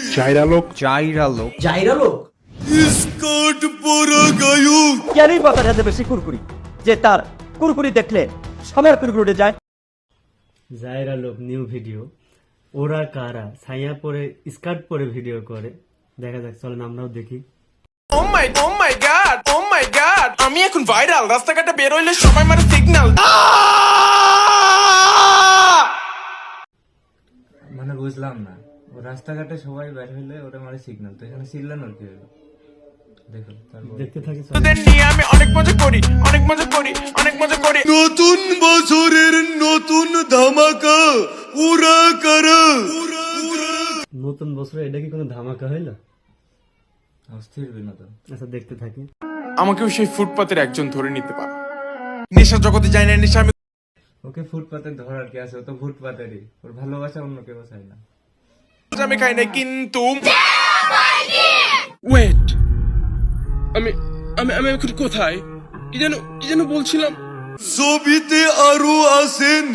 চাইরা লোক স্কার্ট পরা গায়ক কেনই বা তার বেশি কুরকুরি যে তার কুরকুরি দেখলে আমার কুরকুরি উঠে যায়। জায়রা লোক নিউ ভিডিও, ওরা কারা ছায়া পরে স্কার্ট পরে ভিডিও করে, দেখা যাক, চলেন আমরাও দেখি। ও মাই গড আমি এখন ভাইরাল, রাস্তাঘাটে বের হইলে সবাই মারে সিগন্যাল। মানে বুঝলাম না, ও রাস্তাঘাটে সবাই বের হইলে ওটা মারে সিগন্যাল, তো এখানে চিল্লানোর কি হলো? দেখো দেখতে থাকি। তোদের নিয়ে আমি অনেক মজা করি। নতুন বছরের নতুন ধামাকা উড়া কারা নতুন বছরে এটা কি কোনো ধামাকা হইলো? অস্থির বিনোদন। আচ্ছা দেখতে থাকি। আমাকেও সেই ফুটপাতের একজন ধরে নিতে পারে। নেশা জগতে যাই না, নেশা আমি ওকে ফুটপাতে ধরার কি আছে? ও তো ফুটপাতেরই, ওর ভালোবাসা অন্য কেউ চাই না। খাই না, কিন্তু ওয়েট, আমি আমি আমি এখন কোথায়? কি যেন বলছিলাম। ছবিতে আরো আছেন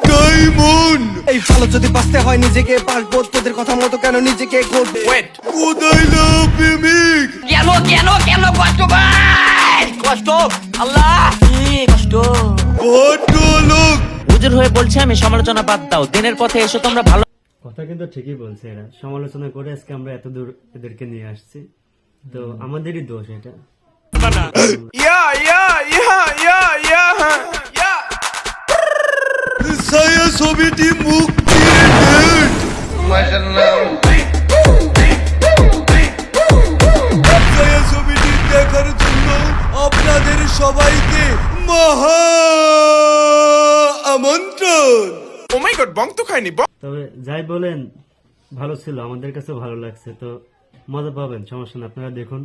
ডায়মন্ড। এই ভালো যদি বাঁচতে হয় নিজেকে পাল্টবো, তোদের কথা মতো কেন নিজেকে গড়বো। ওয়েট, কোদাইলা প্রেমিক কেন কষ্ট ভাই, কষ্ট আল্লাহ কষ্ট। ভদ্রলোক হুজুর হয়ে বলছে আমি সমালোচনা বাদ দাও, দিনের পথে এসো তোমরা ভালো। কথা কিন্তু ঠিকই বলছে, এরা সমালোচনা করে আজকে আমরা এত দূর এদেরকে নিয়ে আসছি, তো আমাদেরই দোষ এটা। ছায়া ছবিটি মুক্তির ডেট। ছায়া ছবিটি দেখার জন্য আপনাদের সবাইকে মহা আমন্ত্রণ। ও মাই গড, বং তো খাইনি। তবে যাই বলেন, ভালো ছিল, আমাদের কাছে ভালো লাগছে, তো মজা পাবেন, সমস্যা না, আপনারা দেখুন,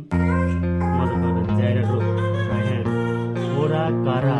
মজা পাবেন। জায়রা রূপ, রায়হান, ওরা কারা।